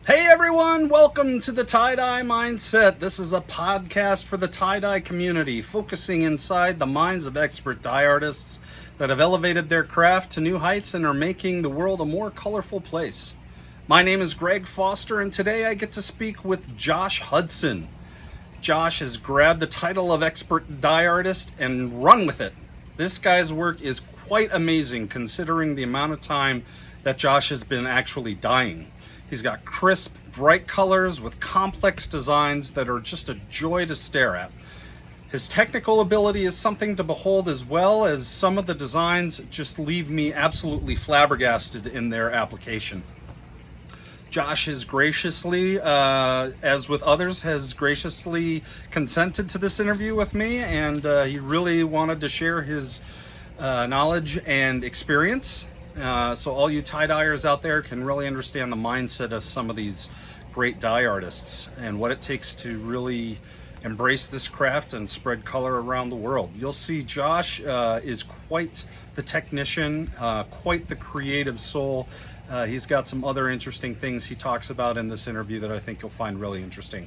Hey everyone, welcome to the Tie-Dye Mindset. This is a podcast for the tie-dye community, focusing inside the minds of expert dye artists that have elevated their craft to new heights and are making the world a more colorful place. My name is Greg Foster, and today I get to speak with Josh Hudson. Josh has grabbed the title of expert dye artist and run with it. This guy's work is quite amazing considering the amount of time that Josh has been actually dyeing. He's got crisp, bright colors with complex designs that are just a joy to stare at. His technical ability is something to behold, as well as some of the designs just leave me absolutely flabbergasted in their application. Josh has graciously, as with others, has graciously consented to this interview with me, and he really wanted to share his knowledge and experience. So all you tie-dyers out there can really understand the mindset of some of these great dye artists and what it takes to really embrace this craft and spread color around the world. You'll see Josh is quite the technician, quite the creative soul. He's got some other interesting things he talks about in this interview that I think you'll find really interesting.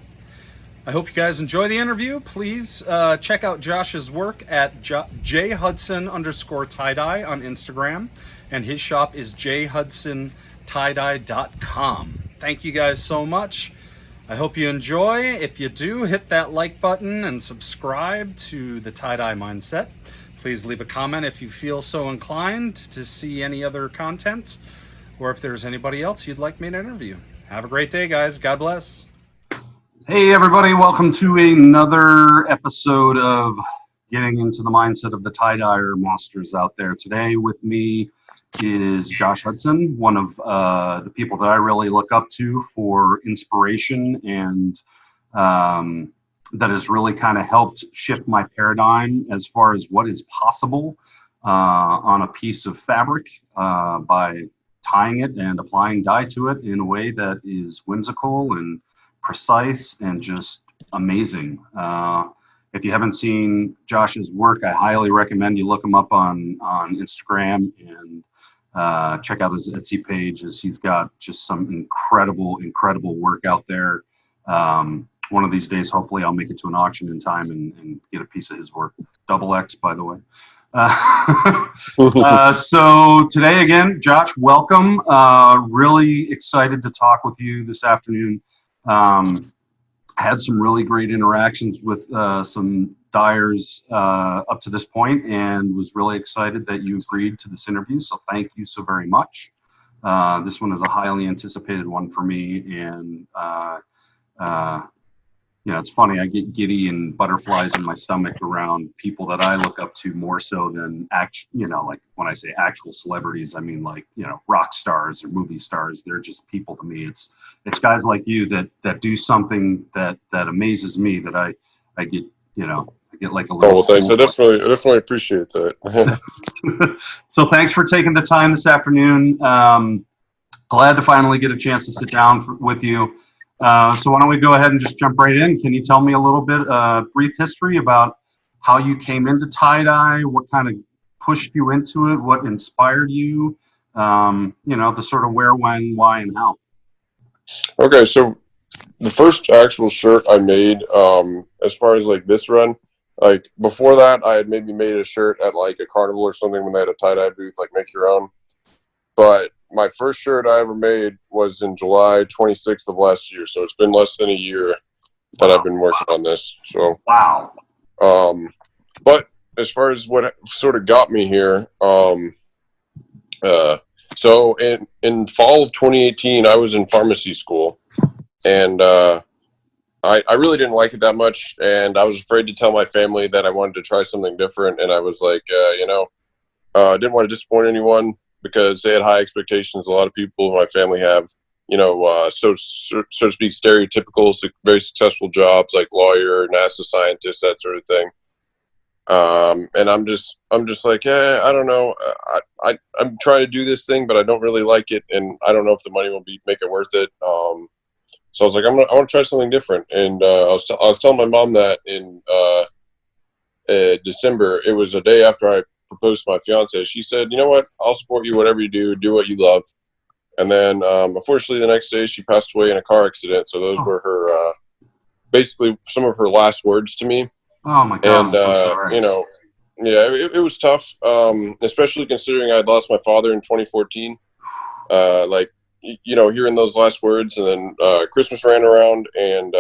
I hope you guys enjoy the interview. Please check out Josh's work at jhudson_tie-dye on Instagram, and his shop is jhudsontiedye.com. Thank you guys so much. I hope you enjoy. If you do, hit that like button and subscribe to the Tie-Dye Mindset. Please leave a comment if you feel so inclined to see any other content, or if there's anybody else you'd like me to interview. Have a great day, guys. God bless. Hey everybody, welcome to another episode of Getting into the Mindset of the Tie-Dyer Masters out there. Today with me is Josh Hudson, one of the people that I really look up to for inspiration, and that has really kind of helped shift my paradigm as far as what is possible on a piece of fabric by tying it and applying dye to it in a way that is whimsical and precise and just amazing. If you haven't seen Josh's work, I highly recommend you look him up on Instagram and check out his Etsy page, as he's got just some incredible work out there. One of these days, hopefully I'll make it to an auction in time and get a piece of his work. Double X, by the way. So today again, Josh, welcome. Really excited to talk with you this afternoon. Had some really great interactions with some dyers up to this point, and was really excited that you agreed to this interview. So thank you so very much. This one is a highly anticipated one for me, and it's funny. I get giddy and butterflies in my stomach around people that I look up to more so than like when I say actual celebrities, I mean like, rock stars or movie stars. They're just people to me. It's guys like you that do something that amazes me, that I get, I get like a little. Oh, well, thanks. I definitely appreciate that. So thanks for taking the time this afternoon. Glad to finally get a chance to sit down with you. So why don't we go ahead and just jump right in? Can you tell me a little bit, brief history about how you came into tie-dye, what kind of pushed you into it, what inspired you, the sort of where, when, why, and how? Okay, so the first actual shirt I made, as far as like this run, like before that, I had maybe made a shirt at like a carnival or something when they had a tie-dye booth, like make your own. But my first shirt I ever made was in July 26th of last year. So it's been less than a year that I've been working on this. So, wow. But as far as what sort of got me here, so in fall of 2018, I was in pharmacy school, and I really didn't like it that much. And I was afraid to tell my family that I wanted to try something different. And I was like, I didn't want to disappoint anyone, because they had high expectations. A lot of people in my family have, so to speak, stereotypical, very successful jobs like lawyer, NASA scientist, that sort of thing. And I'm just like, I don't know. I'm trying to do this thing, but I don't really like it, and I don't know if the money will make it worth it. So I was like, I want to try something different. And I was telling my mom that in December. It was a day after I proposed to my fiance. She said, "You know what? I'll support you, whatever you do. Do what you love." And then, unfortunately, the next day she passed away in a car accident. So those were her, basically some of her last words to me. Oh my God, I'm so sorry. You know, yeah, it was tough, especially considering I had lost my father in 2014. Like, you know, hearing those last words, and then Christmas ran around, and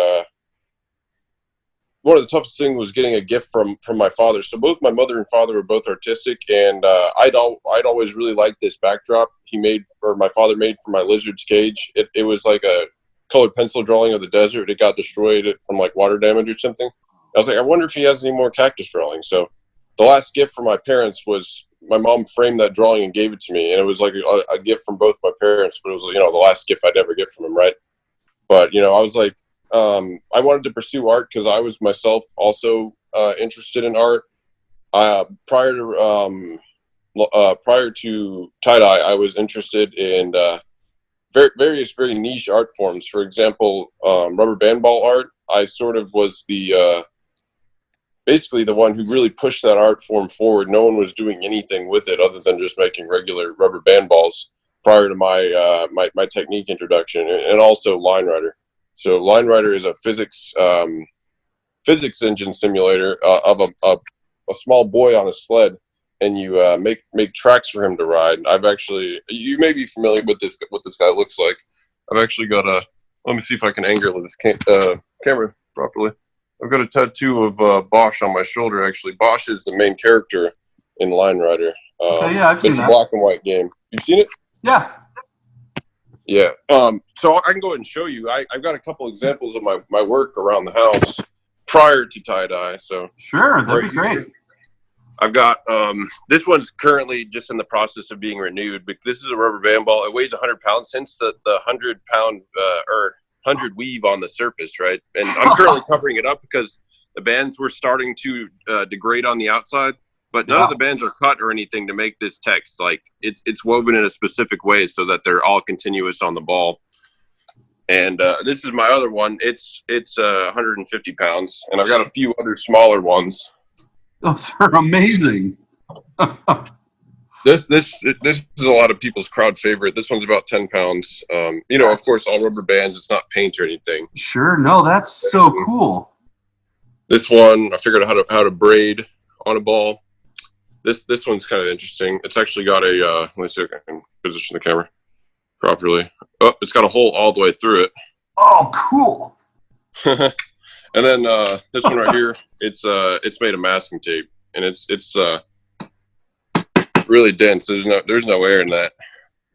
one of the toughest things was getting a gift from my father. So both my mother and father were both artistic, and I'd always really liked this backdrop my father made for my lizard's cage. It was like a colored pencil drawing of the desert. It got destroyed from like water damage or something. I was like, I wonder if he has any more cactus drawings. So the last gift from my parents was my mom framed that drawing and gave it to me, and it was like a gift from both my parents. But it was, you know, the last gift I'd ever get from him, right? But you know, I was like, I wanted to pursue art because I was myself also interested in art. Prior to tie-dye, I was interested in various very niche art forms. For example, rubber band ball art. I sort of was basically the one who really pushed that art form forward. No one was doing anything with it other than just making regular rubber band balls prior to my technique introduction, and also Line Rider. So Line Rider is a physics engine simulator of a small boy on a sled, and you make tracks for him to ride. You may be familiar with what this guy looks like. I've actually got let me see if I can angle this camera properly. I've got a tattoo of Bosch on my shoulder. Actually, Bosch is the main character in Line Rider. Yeah, I've seen that. It's a black and white game. You've seen it? Yeah. Yeah. So I can go ahead and show you. I've got a couple examples of my work around the house prior to tie-dye. So sure, that'd be great. I've got this one's currently just in the process of being renewed, but this is a rubber band ball. It weighs 100 pounds, hence the 100-pound or 100 weave on the surface, right? And I'm currently covering it up because the bands were starting to degrade on the outside. But none of the bands are cut or anything to make this text. Like it's woven in a specific way so that they're all continuous on the ball. And this is my other one. It's 150 pounds, and I've got a few other smaller ones. Those are amazing. This is a lot of people's crowd favorite. This one's about 10 pounds. You know, of course, all rubber bands. It's not paint or anything. Sure. No, that's so cool. This one, I figured out how to braid on a ball. This one's kind of interesting. It's actually got a, let me see if I can position the camera properly. Oh, it's got a hole all the way through it. Oh, cool. And then this one right here, it's made of masking tape, and it's really dense. There's no air in that.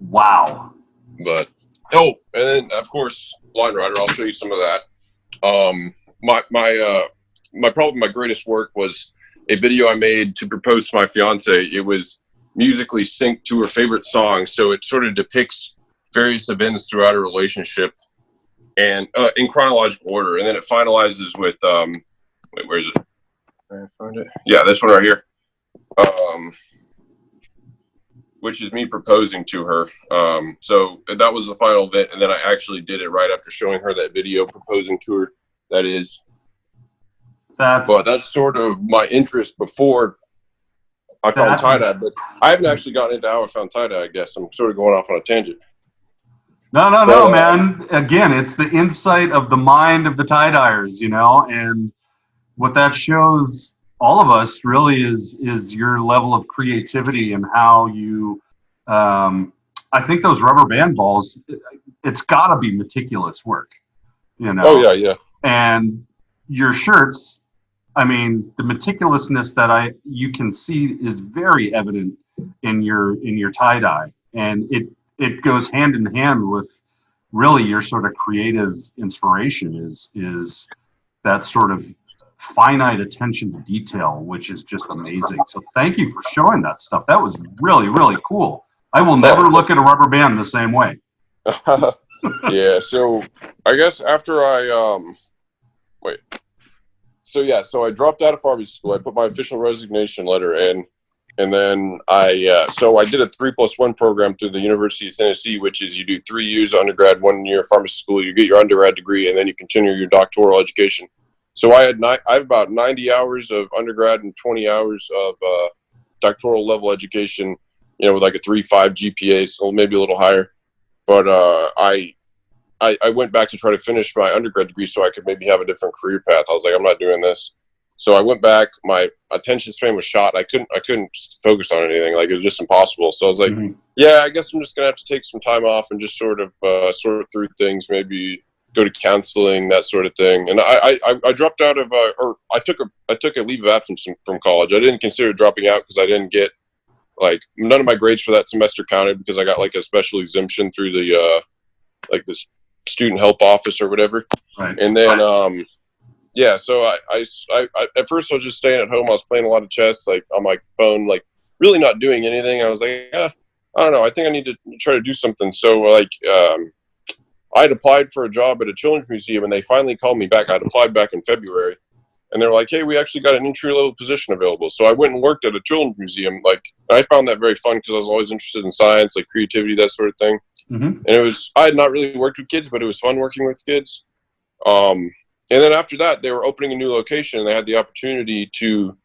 Wow. But and then of course Line Rider. I'll show you some of that. My greatest work was a video I made to propose to my fiance. It was musically synced to her favorite song, so it sort of depicts various events throughout a relationship, and in chronological order, and then it finalizes with wait, where is it? Can I find it? Yeah, this one right here, which is me proposing to her. So that was the final event, and then I actually did it right after showing her that video proposing to her. That is. But that's sort of my interest before I found tie-dye. But I haven't actually gotten into how I found tie-dye, I guess. I'm sort of going off on a tangent. No, man. Again, it's the insight of the mind of the tie-dyers, you know, and what that shows all of us really is your level of creativity and how you, I think those rubber band balls, it's got to be meticulous work, you know. Oh, yeah. And your shirts, I mean, the meticulousness that you can see is very evident in your tie-dye, and it goes hand in hand with really your sort of creative inspiration is that sort of finite attention to detail, which is just amazing. So thank you for showing that stuff. That was really, really cool. I will never look at a rubber band the same way. Yeah. So I guess after So I dropped out of pharmacy school. I put my official resignation letter in, and then I did a 3+1 program through the University of Tennessee, which is you do 3 years of undergrad, 1 year of pharmacy school, you get your undergrad degree, and then you continue your doctoral education. So I have about 90 hours of undergrad and 20 hours of doctoral level education, you know, with like a 3.5 GPA, so maybe a little higher. but I went back to try to finish my undergrad degree so I could maybe have a different career path. I was like, I'm not doing this. So I went back. My attention span was shot. I couldn't focus on anything. Like, it was just impossible. So I was like, yeah, I guess I'm just gonna have to take some time off and just sort of sort through things. Maybe go to counseling, that sort of thing. And I dropped out of or I took a leave of absence from college. I didn't consider dropping out because I didn't get, like, none of my grades for that semester counted because I got like a special exemption through the like this student help office or whatever. Right. And then yeah, so I at first I was just staying at home. I was playing a lot of chess, like, on my phone, like, really not doing anything. I was like, I don't know, I think I need to try to do something. So, like, I had applied for a job at a children's museum, and they finally called me back. I'd applied back in February, and they were like, hey, we actually got an entry-level position available. So I went and worked at a children's museum. Like, I found that very fun because I was always interested in science, like creativity, that sort of thing. And I had not really worked with kids, but it was fun working with kids. And then after that, they were opening a new location, and they had the opportunity to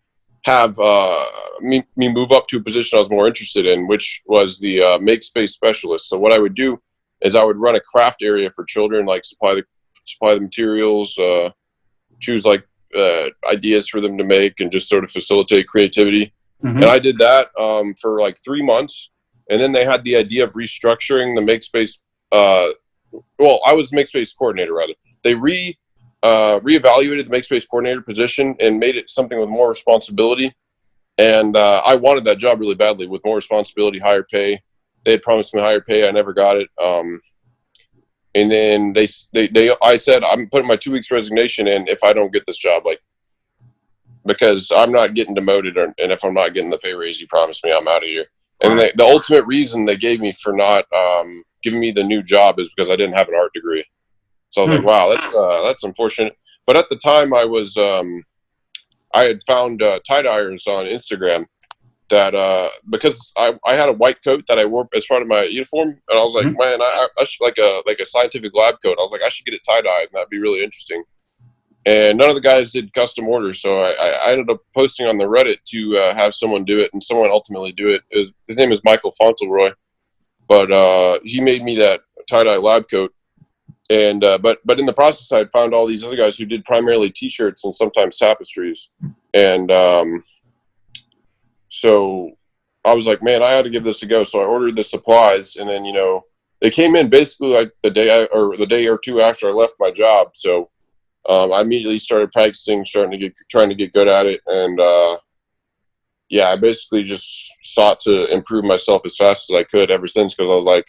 have me move up to a position I was more interested in, which was the make space specialist. So what I would do is I would run a craft area for children, like supply the materials, choose like ideas for them to make, and just sort of facilitate creativity. And I did that for like 3 months, and then they had the idea of restructuring the make space. Well, I was make space coordinator rather. They reevaluated the make space coordinator position and made it something with more responsibility. And I wanted that job really badly, with more responsibility, higher pay. They had promised me higher pay. I never got it. And then I said, I'm putting my 2 weeks resignation in if I don't get this job, like, because I'm not getting demoted, and if I'm not getting the pay raise you promised me, I'm out of here. And the ultimate reason they gave me for not giving me the new job is because I didn't have an art degree. So I was like, wow, that's unfortunate. But at the time, I had found tie-dye irons on Instagram that because I had a white coat that I wore as part of my uniform, and I was like, man, I should like a scientific lab coat. I was like, I should get it tie-dyed, and that'd be really interesting. And none of the guys did custom orders, so I ended up posting on the Reddit to have someone do it, and someone ultimately do it. His name is Michael Fauntleroy, but he made me that tie-dye lab coat. And but in the process, I found all these other guys who did primarily T-shirts and sometimes tapestries, and so I was like, man, I ought to give this a go. So I ordered the supplies, and then they came in basically like the day or two after I left my job. So I immediately started practicing, trying to get good at it, and yeah, I basically just sought to improve myself as fast as I could ever since, because I was like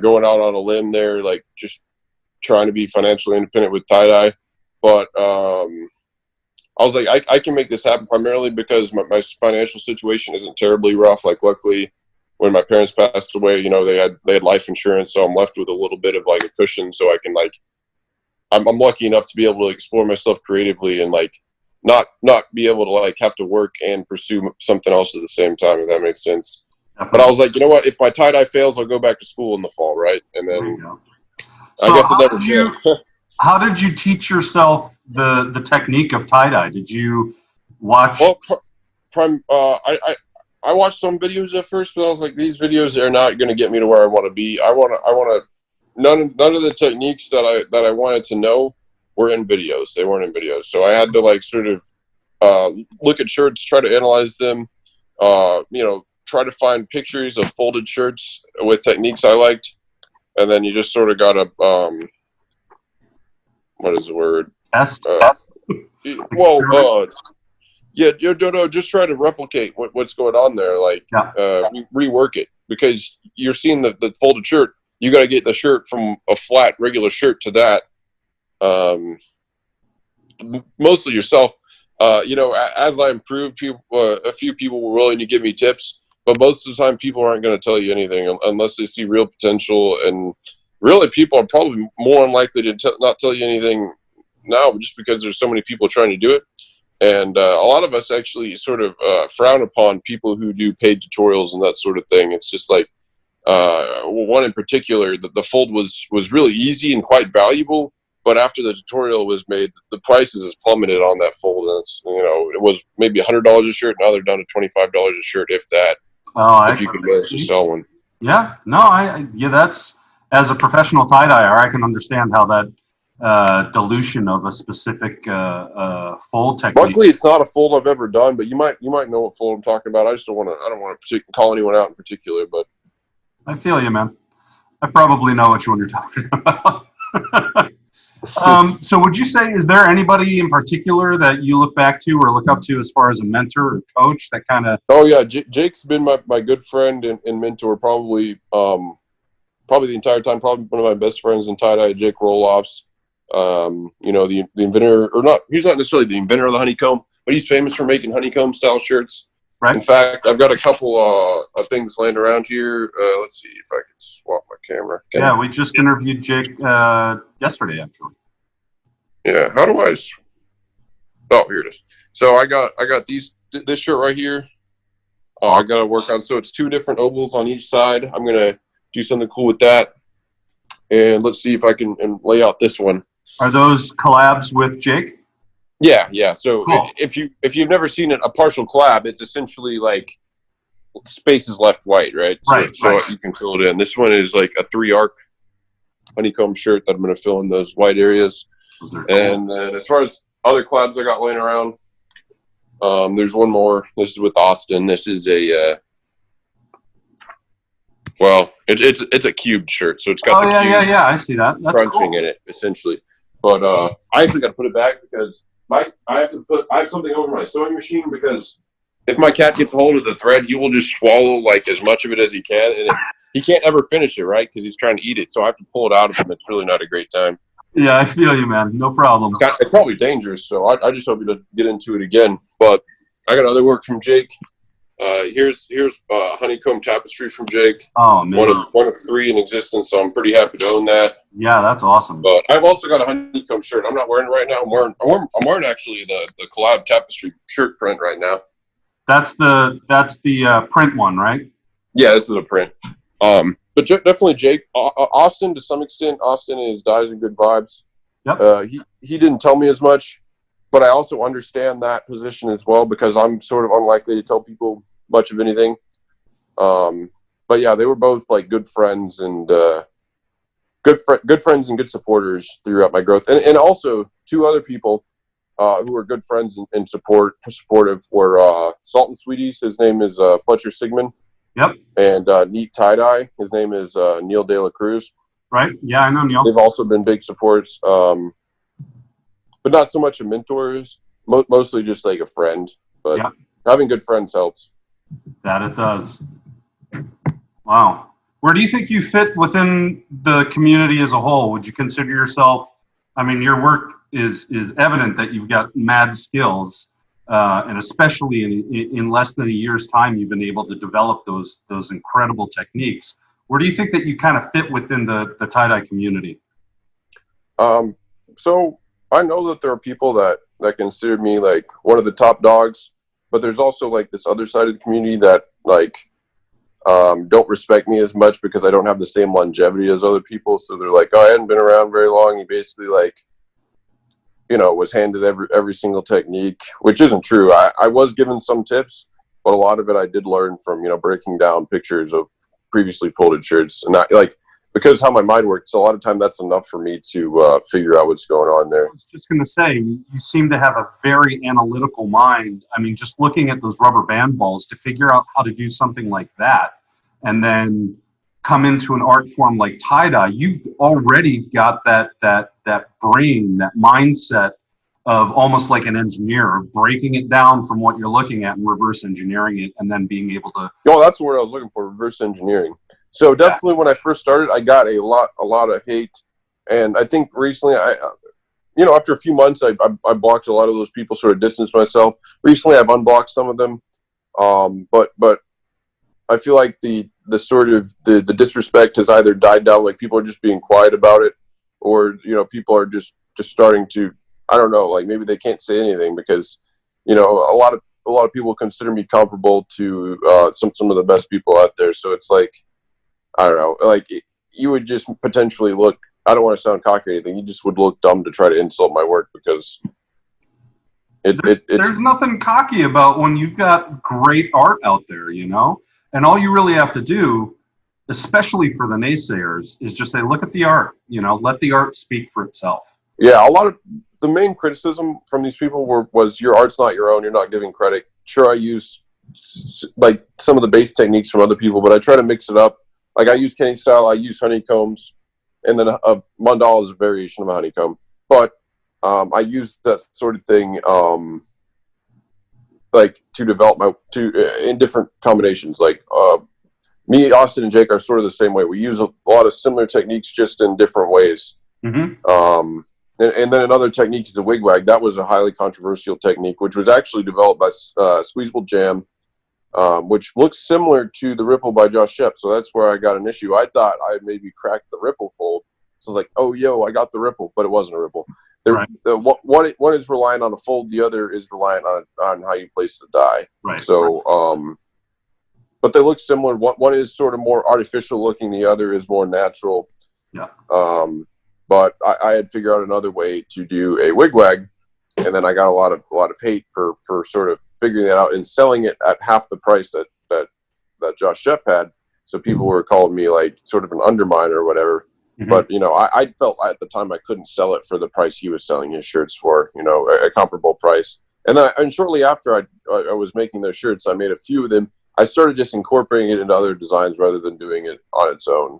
going out on a limb there, like just trying to be financially independent with tie-dye. But I was like, I can make this happen primarily because my financial situation isn't terribly rough. Like, luckily, when my parents passed away, they had life insurance, so I'm left with a little bit of like a cushion, so I can I'm lucky enough to be able to explore myself creatively and like not be able to like have to work and pursue something else at the same time, if that makes sense. But I was like, you know what? If my tie-dye fails, I'll go back to school in the fall, right? And then so I guess it never did. How did you teach yourself the technique of tie-dye? Did you watch? Well, I watched some videos at first, but I was like, these videos are not going to get me to where I want to be. I want to. None of the techniques that I wanted to know were in videos. They weren't in videos, so I had to like sort of look at shirts, try to analyze them. Try to find pictures of folded shirts with techniques I liked, and then you just sort of got to what is the word? Test. Well, yeah, just try to replicate what's going on there. Like, rework it, because you're seeing the folded shirt. You got to get the shirt from a flat, regular shirt to that. Mostly yourself. As I improved, a few people were willing to give me tips, but most of the time, people aren't going to tell you anything unless they see real potential. And really, people are probably more unlikely to not tell you anything now, just because there's so many people trying to do it. And a lot of us actually sort of frown upon people who do paid tutorials and that sort of thing. It's just like one in particular, the fold was really easy and quite valuable. But after the tutorial was made, the prices has plummeted on that fold. And it's, it was maybe $100 a shirt. Now they're down to $25 a shirt, if that. If you can manage to sell one. Yeah, no, that's, as a professional tie-dyer, I can understand how that dilution of a specific fold technique. Luckily, it's not a fold I've ever done, but you might know what fold I'm talking about. I don't want to call anyone out in particular, but I feel you, man. I probably know which one you're talking about. So would you say, is there anybody in particular that you look back to or look up to as far as a mentor or coach that kind of? oh yeah, Jake's been my good friend and mentor probably the entire time. Probably one of my best friends in tie dye, Jake Roloffs. You know, the inventor, or not, he's not necessarily the inventor of the honeycomb, but he's famous for making honeycomb style shirts. Right. In fact, I've got a couple of things laying around here. Let's see if I can swap my camera. Yeah, we just interviewed Jake yesterday, actually. Yeah, how do I? Oh, here it is. So I got this shirt right here. I got to work on. So it's two different ovals on each side. I'm gonna do something cool with that, and let's see if I can lay out this one. Are those collabs with Jake? Yeah. So cool. if you've never seen a partial collab, it's essentially like spaces left white, right? Right. So you can fill it in. This one is like a 3-arc honeycomb shirt that I'm going to fill in those white areas. Cool. And then as far as other collabs I got laying around, there's one more. This is with Austin. This is a it's a cubed shirt, so it's got the cubes. Yeah. I see that. That's crunching cool. in it essentially. But I actually got to put it back because I have something over my sewing machine, because if my cat gets a hold of the thread, he will just swallow like as much of it as he can, and he can't ever finish it, right? Because he's trying to eat it. So I have to pull it out of him. It's really not a great time. Yeah, I feel you, man. No problem. It's probably dangerous, so I just hope you don't get into it again. But I got other work from Jake. Here's honeycomb tapestry from Jake. Oh man, one of 3 in existence, so I'm pretty happy to own that. Yeah, that's awesome. But I've also got a honeycomb shirt. I'm not wearing it right now. I'm wearing actually the collab tapestry shirt print right now. That's the print one, right? Yeah, this is a print. But definitely Jake, Austin to some extent. Austin is Dyes and Good Vibes. Yep. He didn't tell me as much, but I also understand that position as well, because I'm sort of unlikely to tell people much of anything. But yeah, they were both like good friends and good friends and good supporters throughout my growth. And also 2 other people who were good friends and supportive were Salt and Sweeties. His name is Fletcher Sigmund. Yep. And Neat Tie Dye. His name is Neil De La Cruz. Right. Yeah, I know Neil. They've also been big supports, but not so much a mentors. Mostly just like a friend. But having good friends helps. That it does. Wow. Where do you think you fit within the community as a whole? Would you consider yourself? I mean, your work is evident that you've got mad skills. And especially in less than a year's time, you've been able to develop those incredible techniques. Where do you think that you kind of fit within the tie-dye community? So I know that there are people that consider me like one of the top dogs, but there's also like this other side of the community that like don't respect me as much because I don't have the same longevity as other people. So they're like, oh, I hadn't been around very long. You basically like, you know, was handed every single technique, which isn't true. I was given some tips, but a lot of it I did learn from, you know, breaking down pictures of previously folded shirts. And because how my mind works, a lot of time that's enough for me to figure out what's going on there. I was just going to say, you seem to have a very analytical mind. I mean, just looking at those rubber band balls to figure out how to do something like that, and then come into an art form like tie-dye, you've already got that brain, that mindset of almost like an engineer, of breaking it down from what you're looking at and reverse engineering it, and then being able to. Oh, that's what I was looking for, reverse engineering. So definitely when I first started, I got a lot of hate. And I think recently, after a few months, I blocked a lot of those people, sort of distanced myself. Recently, I've unblocked some of them. But I feel like the sort of the disrespect has either died down, like people are just being quiet about it, or, you know, people are just starting to, I don't know, like maybe they can't say anything because, you know, a lot of people consider me comparable to some of the best people out there. So it's like, I don't know, like you would just potentially look, I don't want to sound cocky or anything, you just would look dumb to try to insult my work, because there's nothing cocky about when you've got great art out there, you know? And all you really have to do especially for the naysayers, is just say, look at the art, let the art speak for itself. Yeah, a lot of the main criticism from these people was your art's not your own. You're not giving credit. Sure, I use like some of the base techniques from other people, but I try to mix it up. Like I use Kenny style, I use honeycombs, and then a mandala is a variation of a honeycomb. But I use that sort of thing like to develop in different combinations. Like me, Austin, and Jake are sort of the same way. We use a lot of similar techniques, just in different ways. Mm-hmm. And then another technique is a wigwag. That was a highly controversial technique, which was actually developed by Squeezable Jam, which looks similar to the ripple by Josh Shep. So that's where I got an issue. I thought I had maybe cracked the ripple fold. So I was like, oh, yo, I got the ripple, but it wasn't a ripple. Right. One is reliant on a fold. The other is reliant on how you place the die. Right. So, but they look similar. One is sort of more artificial looking. The other is more natural. Yeah. But I had figured out another way to do a wigwag, and then I got a lot of hate for sort of figuring that out and selling it at half the price that Josh Shep had. So people were calling me like sort of an underminer or whatever. Mm-hmm. But I felt at the time I couldn't sell it for the price he was selling his shirts for. A comparable price. And shortly after I was making those shirts, I made a few of them. I started just incorporating it into other designs rather than doing it on its own.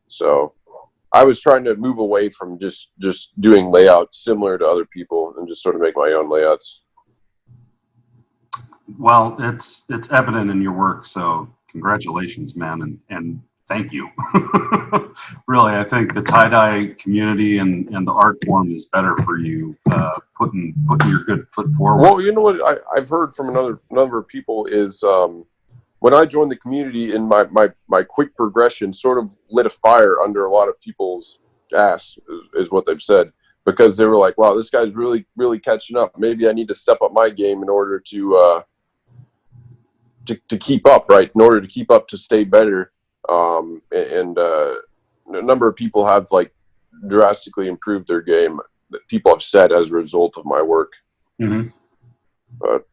So I was trying to move away from just doing layouts similar to other people and just sort of make my own layouts. Well, it's evident in your work, so congratulations, man, and thank you. Really, I think the tie-dye community and the art form is better for you putting your good foot forward. Well, you know what I've heard from another number of people is when I joined the community, and my quick progression sort of lit a fire under a lot of people's ass, is what they've said, because they were like, wow, this guy's really, really catching up. Maybe I need to step up my game in order to keep up, right? In order to keep up, to stay better. And a number of people have like drastically improved their game that people have said as a result of my work. Mm-hmm. But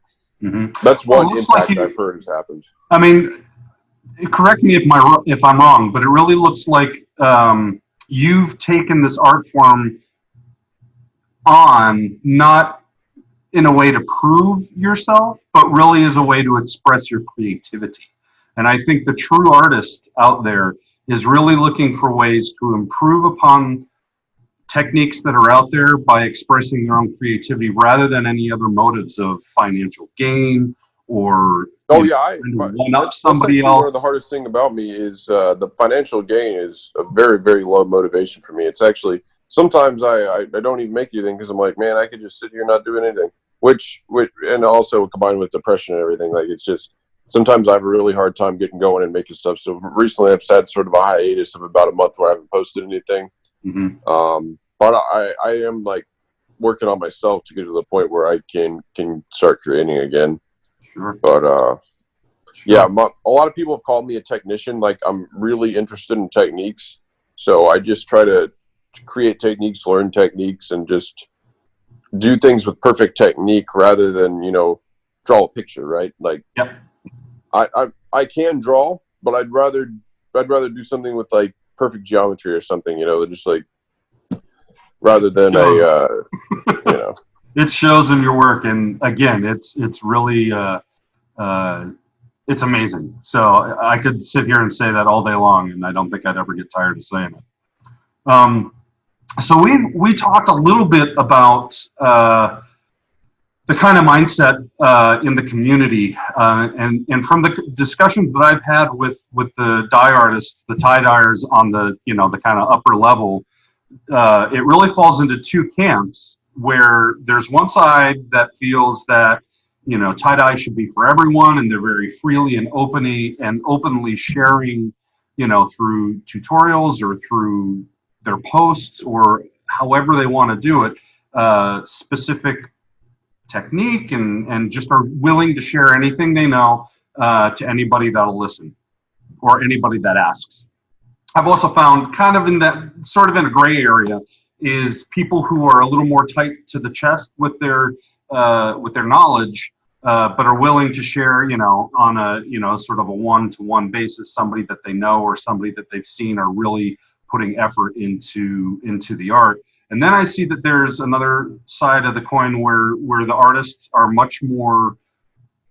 that's one impact I've heard has happened. I mean, correct me if I'm wrong, but it really looks like you've taken this art form on, not in a way to prove yourself, but really as a way to express your creativity. And I think the true artist out there is really looking for ways to improve upon techniques that are out there by expressing their own creativity rather than any other motives of financial gain or one up somebody else. One of the hardest thing about me is the financial gain is a very, very low motivation for me. It's actually sometimes I don't even make anything because I'm like, man, I could just sit here not doing anything. Which and also combined with depression and everything, like it's just sometimes I have a really hard time getting going and making stuff. So recently I've had sort of a hiatus of about a month where I haven't posted anything. Mm-hmm. But I am like working on myself to get to the point where I can start creating again. Sure. But yeah, a lot of people have called me a technician. Like I'm really interested in techniques. So I just try to create techniques, learn techniques, and just do things with perfect technique rather than, draw a picture, right? Like, yep. I can draw, but I'd rather do something with like perfect geometry or something, just like rather than It shows in your work, and again, it's really it's amazing. So I could sit here and say that all day long, and I don't think I'd ever get tired of saying it. So we talked a little bit about the kind of mindset in the community, and from the discussions that I've had with the dye artists, the tie-dyers on the the kind of upper level, it really falls into two camps, where there's one side that feels that tie-dye should be for everyone, and they're very freely and openly sharing through tutorials or through their posts or however they want to do it, specific technique, and just are willing to share anything they know to anybody that'll listen or anybody that asks. I've also found kind of in that sort of in a gray area is people who are a little more tight to the chest with their knowledge, but are willing to share, on a, sort of a one-to-one basis, somebody that they know or somebody that they've seen are really putting effort into the art. And then I see that there's another side of the coin where the artists are much more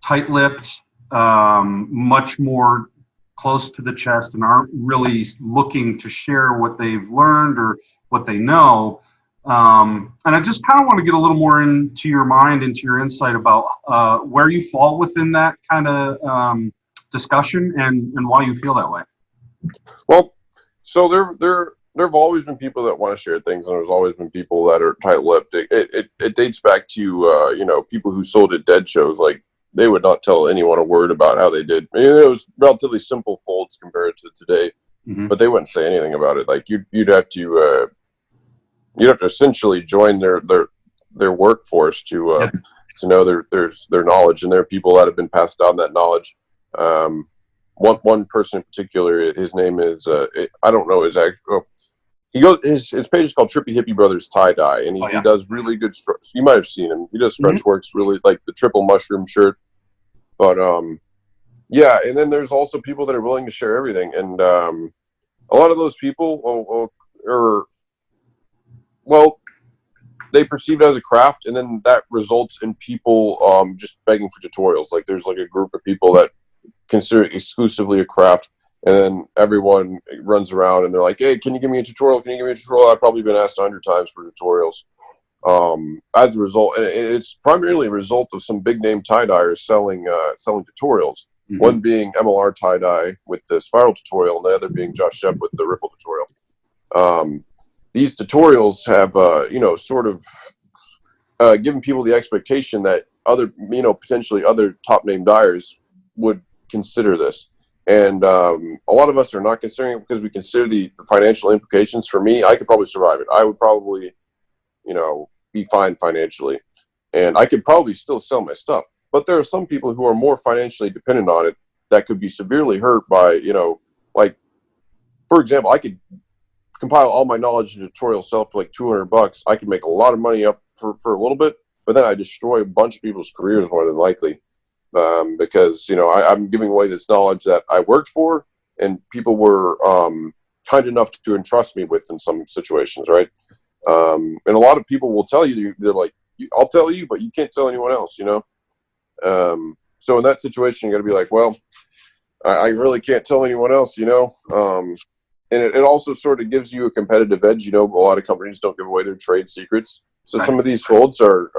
tight-lipped, much more close to the chest, and aren't really looking to share what they've learned or what they know. And I just kind of want to get a little more into your mind, into your insight about where you fall within that kind of discussion and why you feel that way. Well, so there have always been people that want to share things, and there's always been people that are tight-lipped. It dates back to people who sold at dead shows. Like, they would not tell anyone a word about how they did. I mean, it was relatively simple folds compared to today, but they wouldn't say anything about it. Like, you'd have to essentially join their workforce to know their knowledge, and there are people that have been passed down that knowledge. One person in particular, his name is I don't know his actual. His page is called Trippy Hippie Brothers Tie Dye, and he does really good. You might have seen him. He does scrunch works really, like the triple mushroom shirt. But and then there's also people that are willing to share everything, and a lot of those people they perceive it as a craft, and then that results in people just begging for tutorials. Like, there's like a group of people that consider it exclusively a craft, and then everyone runs around and they're like, hey, can you give me a tutorial? Can you give me a tutorial? I've probably been asked 100 times for tutorials. As a result, and it's primarily a result of some big name tie-dyers selling tutorials. One being MLR tie-dye with the spiral tutorial, and the other being Josh Shep with the ripple tutorial. These tutorials have, sort of given people the expectation that potentially other top name dyers would consider this. And a lot of us are not considering it because we consider the financial implications. For me, I could probably survive it. I would probably, be fine financially. And I could probably still sell my stuff. But there are some people who are more financially dependent on it that could be severely hurt by, like, for example, I could compile all my knowledge in a tutorial sell for like $200. I could make a lot of money up for a little bit, but then I destroy a bunch of people's careers more than likely. Because, I'm giving away this knowledge that I worked for, and people were kind enough to entrust me with in some situations, right? And a lot of people will tell you, they're like, I'll tell you, but you can't tell anyone else, So in that situation, you got to be like, well, I really can't tell anyone else, And it also sort of gives you a competitive edge. A lot of companies don't give away their trade secrets. So some of these folds are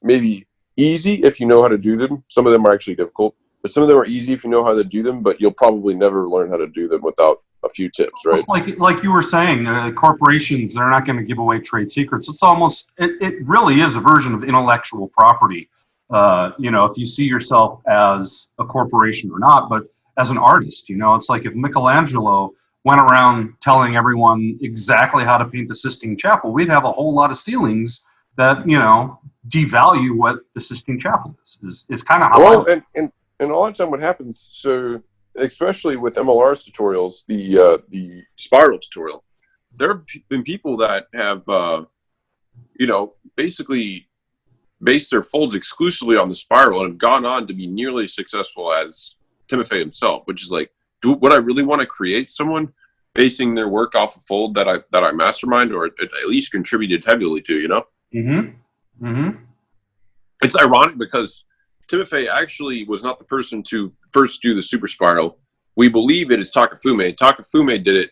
maybe easy if you know how to do them. Some of them are actually difficult, but some of them are easy if you know how to do them, but you'll probably never learn how to do them without a few tips, right? Like you were saying, corporations, they're not going to give away trade secrets. It's almost, it really is a version of intellectual property. If you see yourself as a corporation or not, but as an artist, it's like if Michelangelo went around telling everyone exactly how to paint the Sistine Chapel, we'd have a whole lot of ceilings that, devalue what the Sistine Chapel is kind of how. And a lot of time what happens, so especially with MLR's tutorials, the spiral tutorial, there have been people that have basically based their folds exclusively on the spiral and have gone on to be nearly as successful as Timofey himself, which is like, would I really want to create someone basing their work off a fold that I mastermind or at least contributed heavily to, It's ironic because Timofey actually was not the person to first do the super spiral. We believe it is Takafume. Takafume did it,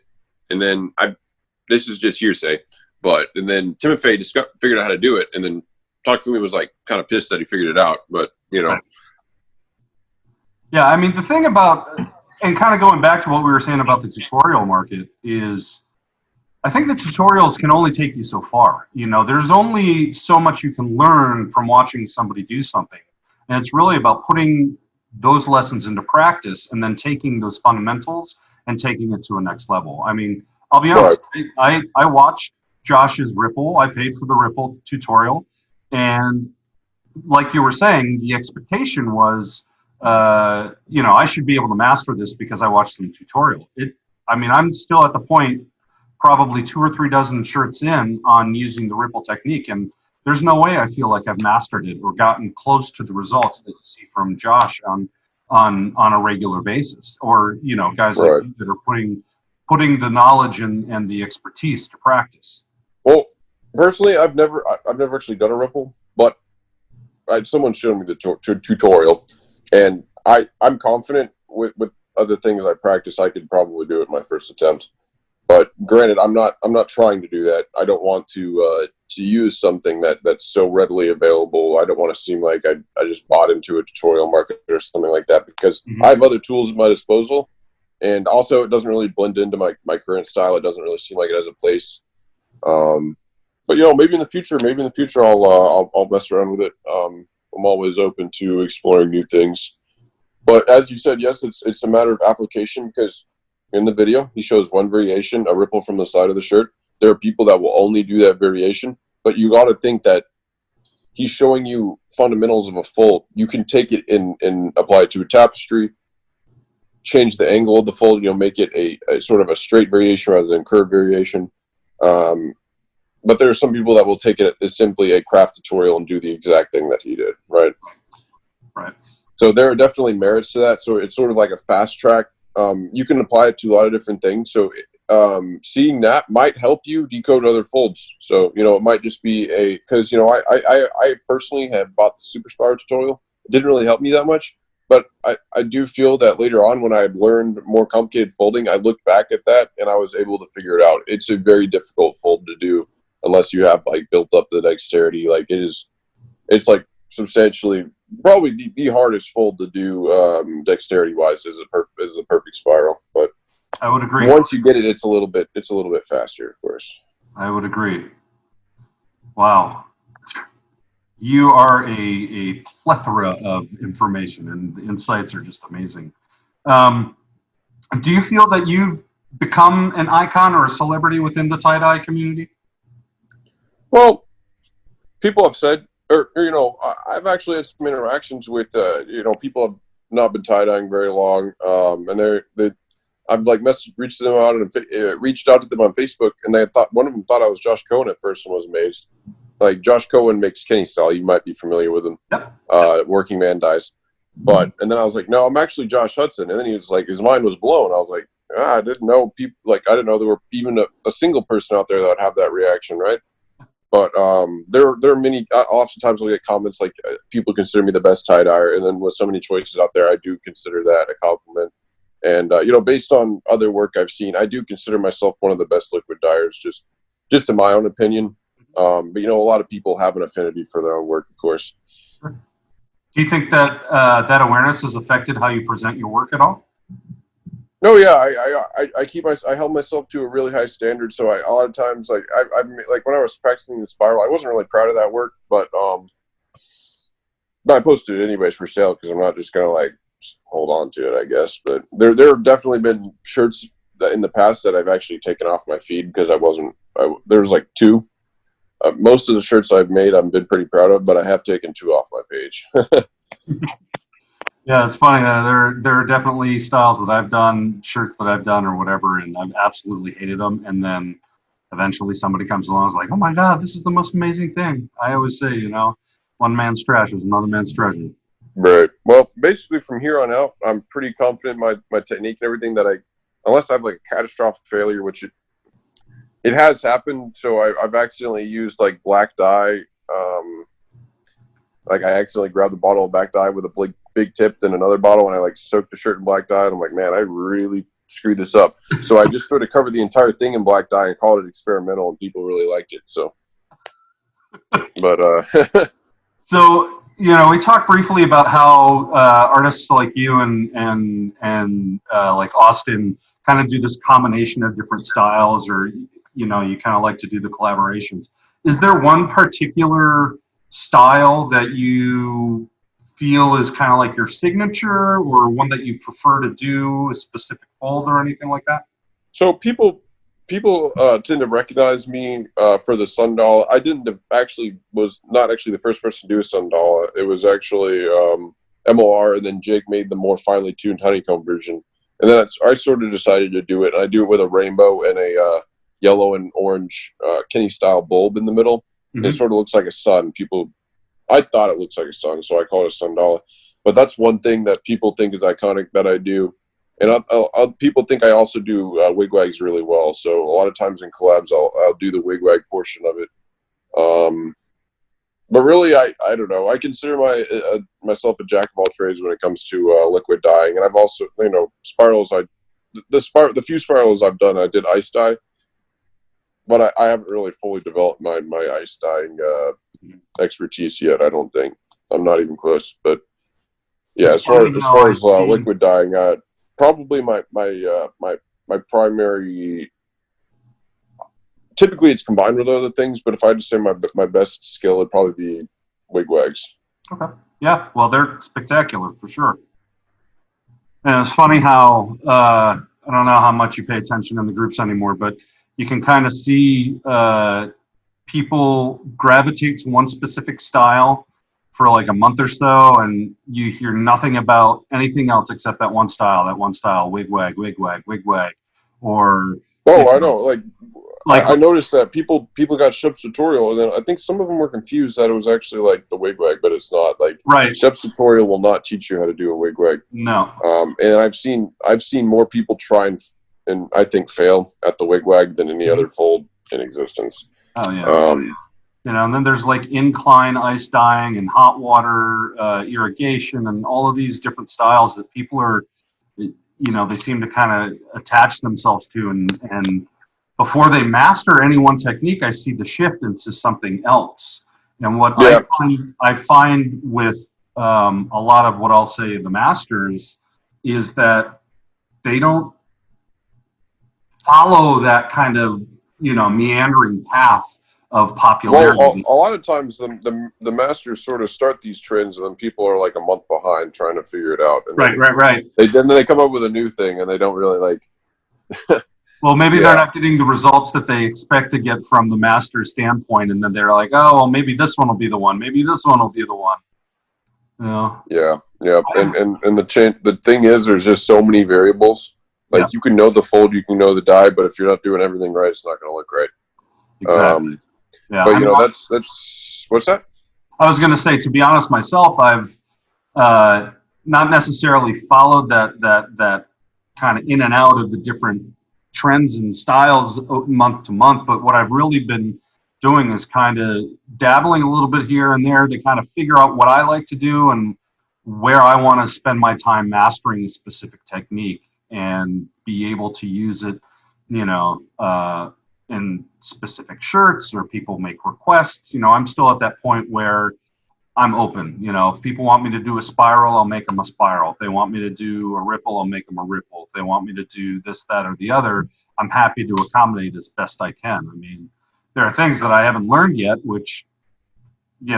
and then this is just hearsay, and then Timofey figured out how to do it, and then Takafume was like kind of pissed that he figured it out, but Yeah, I mean, the thing about, and kind of going back to what we were saying about the tutorial market is, I think the tutorials can only take you so far. There's only so much you can learn from watching somebody do something. And it's really about putting those lessons into practice and then taking those fundamentals and taking it to a next level. I mean, I'll be honest, I watched Josh's Ripple. I paid for the Ripple tutorial. And like you were saying, the expectation was, I should be able to master this because I watched some tutorial. I'm still at the point, probably 2 or 3 dozen shirts in on using the Ripple technique, and there's no way I feel like I've mastered it or gotten close to the results that you see from Josh on a regular basis, or guys like you that are putting the knowledge and the expertise to practice. Well, personally, I've never actually done a ripple, but someone showed me the tutorial, and I'm confident with other things I practice, I could probably do it my first attempt. But granted, I'm not trying to do that. I don't want to use something that's so readily available. I don't want to seem like I just bought into a tutorial market or something like that, because I have other tools at my disposal, and also it doesn't really blend into my current style. It doesn't really seem like it has a place. But maybe in the future I'll mess around with it. I'm always open to exploring new things. But as you said, yes, it's a matter of application, because in the video he shows one variation, a ripple from the side of the shirt. There are people that will only do that variation, but you got to think that he's showing you fundamentals of a fold. You can take it and apply it to a tapestry, change the angle of the fold, make it a sort of a straight variation rather than curved variation. But there are some people that will take it as simply a craft tutorial and do the exact thing that he did, right? Right. So there are definitely merits to that. So it's sort of like a fast track. You can apply it to a lot of different things. So seeing that might help you decode other folds. So, it might just be because, I personally have bought the Super Spiral tutorial. It didn't really help me that much. But I do feel that later on, when I had learned more complicated folding, I looked back at that and I was able to figure it out. It's a very difficult fold to do unless you have built up the dexterity. It's like substantially probably the hardest fold to do dexterity wise is a perfect spiral. But I would agree. Once you get it, it's a little bit faster, of course. I would agree. Wow. You are a plethora of information, and the insights are just amazing. Do you feel that you've become an icon or a celebrity within the tie-dye community? Well, people have said, or I've actually had some interactions with, people have not been tie-dyeing very long, and I've reached out to them on Facebook, and one of them thought I was Josh Cohen at first and was amazed. Josh Cohen makes Kenny style. You might be familiar with him. Yep. Working Man Dyes. And then I was like, no, I'm actually Josh Hudson. And then he was like, his mind was blown. I was like, I didn't know people, I didn't know there were even a single person out there that would have that reaction, right? But there are many, oftentimes I'll get comments like, people consider me the best tie-dyer. And then with so many choices out there, I do consider that a compliment. And, based on other work I've seen, I do consider myself one of the best liquid dyers, just in my own opinion. But a lot of people have an affinity for their own work, of course. Do you think that that awareness has affected how you present your work at all? Oh yeah, I held myself to a really high standard. So a lot of times, when I was practicing the spiral, I wasn't really proud of that work, but I posted it anyways for sale because I'm not just gonna hold on to it, I guess. But there have definitely been shirts that in the past that I've actually taken off my feed because there was two. Most of the shirts I've made, I've been pretty proud of, but I have taken 2 off my page. Yeah, it's funny. There are definitely styles that I've done, shirts that I've done or whatever, and I've absolutely hated them. And then eventually somebody comes along and is like, oh my God, this is the most amazing thing. I always say, one man's trash is another man's treasure. Right. Well, basically from here on out, I'm pretty confident in my technique and everything unless I have a catastrophic failure, which it has happened. So I've accidentally used black dye. I accidentally grabbed the bottle of black dye with a big tip in another bottle, and I soaked the shirt in black dye. And I'm like, man, I really screwed this up. So I just sort of covered the entire thing in black dye and called it experimental, and people really liked it. So, but so we talked briefly about how artists like you and Austin kind of do this combination of different styles, or you kind of like to do the collaborations. Is there one particular style that you feel is kind of like your signature, or one that you prefer to do a specific fold or anything like that? So people tend to recognize me for the sundial. I was not actually the first person to do a sundial. It was actually MOR, and then Jake made the more finely tuned honeycomb version. And then I sort of decided to do it. I do it with a rainbow and a yellow and orange Kenny style bulb in the middle. It sort of looks like a sun. I thought it looks like a sun, so I call it a sundala. But that's one thing that people think is iconic that I do. And people think I also do wigwags really well. So a lot of times in collabs, I'll do the wigwag portion of it. But really, I don't know. I consider myself a jack of all trades when it comes to liquid dyeing. And I've also, spirals. The few spirals I've done, I did ice dye, but I haven't really fully developed my ice dyeing expertise yet. I don't think. I'm not even close. But yeah, as far as liquid dyeing, probably my primary. Typically, it's combined with other things, but if I had to say my best skill, it'd probably be wigwags. Okay. Yeah. Well, they're spectacular for sure. And it's funny how I don't know how much you pay attention in the groups anymore, but you can kind of see people gravitate to one specific style for like a month or so, and you hear nothing about anything else except that one style, wigwag, or. Oh, I know. I noticed that people got Shep's tutorial, and then I think some of them were confused that it was actually like the wigwag, but it's not. Right. Shep's tutorial will not teach you how to do a wigwag. No. And I've seen more people try and I think fail at the wigwag than any other fold in existence. Oh yeah. And then there's like incline ice dyeing and hot water irrigation and all of these different styles that people are, they seem to kind of attach themselves to, and before they master any one technique, I see the shift into something else. And what I find with a lot of what I'll say the masters is that they don't follow that kind of meandering path of popularity. Well, a lot of times the masters sort of start these trends, and then people are like a month behind trying to figure it out. And right. Then they come up with a new thing, and they don't really like. Well, maybe they're not getting the results that they expect to get from the master standpoint, and then they're like, "Oh, well, maybe this one will be the one. Maybe this one will be the one." Yeah. And the thing is, there's just so many variables. Like you can know the fold, you can know the dye, but if you're not doing everything right, it's not going to look right. Exactly. But that's what's that? I was going to say, to be honest, myself, I've not necessarily followed that kind of in and out of the different trends and styles month to month, but what I've really been doing is kind of dabbling a little bit here and there to kind of figure out what I like to do and where I want to spend my time mastering a specific technique and be able to use it, in specific shirts, or people make requests. I'm still at that point where I'm open. If people want me to do a spiral, I'll make them a spiral. If they want me to do a ripple, I'll make them a ripple. If they want me to do this, that, or the other, I'm happy to accommodate as best I can. I mean, there are things that I haven't learned yet, which, which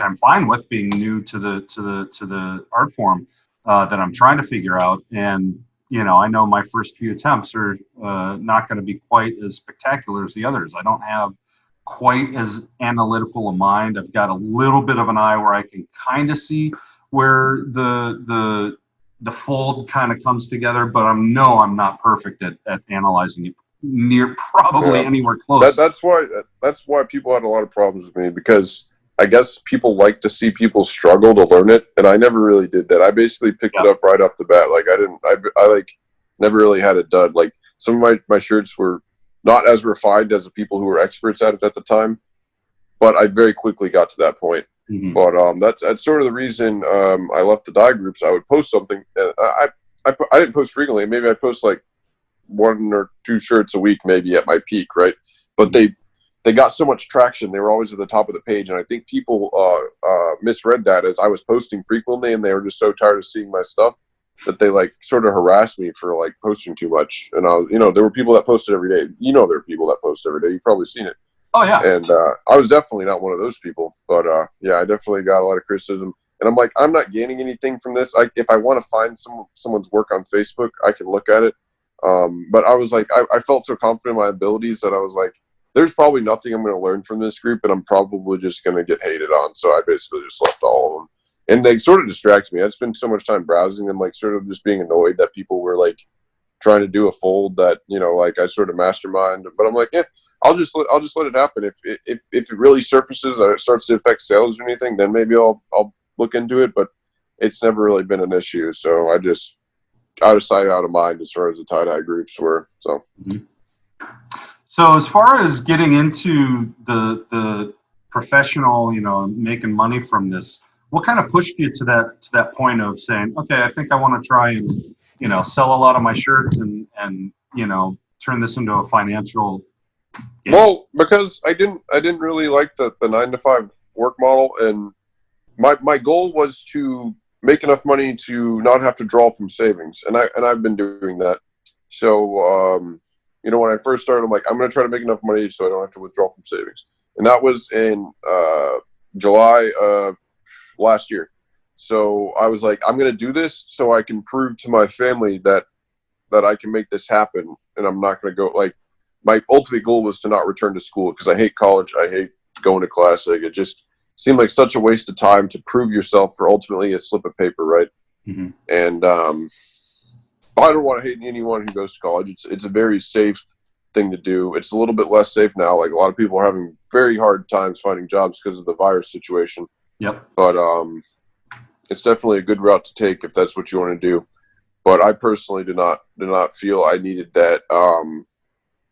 I'm fine with, being new to the art form that I'm trying to figure out. And, I know my first few attempts are not going to be quite as spectacular as the others. I don't have quite as analytical a mind. I've got a little bit of an eye where I can kind of see where the fold kind of comes together, but I'm not perfect at analyzing it anywhere close. That's why people had a lot of problems with me, because I guess people like to see people struggle to learn it, and I never really did that. I basically picked it up right off the bat. Like I never really had a dud. Like some of my shirts were not as refined as the people who were experts at it at the time, but I very quickly got to that point. Mm-hmm. But that's sort of the reason I left the dye groups. I would post something. I didn't post frequently. Maybe I post like 1 or 2 shirts a week, maybe at my peak, right? But they got so much traction. They were always at the top of the page, and I think people misread that as I was posting frequently, and they were just so tired of seeing my stuff that they like sort of harassed me for like posting too much. And I was, there were people that posted every day. There are people that post every day. You've probably seen it. Oh yeah. And I was definitely not one of those people, but I definitely got a lot of criticism. And I'm like, I'm not gaining anything from this. If I want to find someone's work on Facebook, I can look at it. But I was like, I felt so confident in my abilities that I was like, there's probably nothing I'm going to learn from this group, and I'm probably just going to get hated on. So I basically just left all of them. And they sort of distracted me. I spent so much time browsing and like sort of just being annoyed that people were like trying to do a fold that, you know, like I sort of mastermind, but I'm like, yeah, I'll just let it happen. If it really surfaces that it starts to affect sales or anything, then maybe I'll look into it, but it's never really been an issue. So I just out of sight, out of mind as far as the tie-dye groups were. So. Mm-hmm. So as far as getting into the professional, you know, making money from this, what kind of pushed you to that point of saying, okay, I think I want to try and, you know, sell a lot of my shirts and you know, turn this into a financial game? Well, because I didn't really like the 9-to-5 work model, and my goal was to make enough money to not have to draw from savings, and I've been doing that. So you know, when I first started, I'm like, I'm going to try to make enough money so I don't have to withdraw from savings, and that was in July of last year. So I was like, I'm going to do this so I can prove to my family that I can make this happen, and I'm not going to go, like, my ultimate goal was to not return to school because I hate college. I hate going to class. Like, it just seemed like such a waste of time to prove yourself for ultimately a slip of paper, right? Mm-hmm. And I don't want to hate anyone who goes to college. It's a very safe thing to do. It's a little bit less safe now. Like, a lot of people are having very hard times finding jobs because of the virus situation. Yep. But it's definitely a good route to take if that's what you want to do. But I personally did not feel I needed that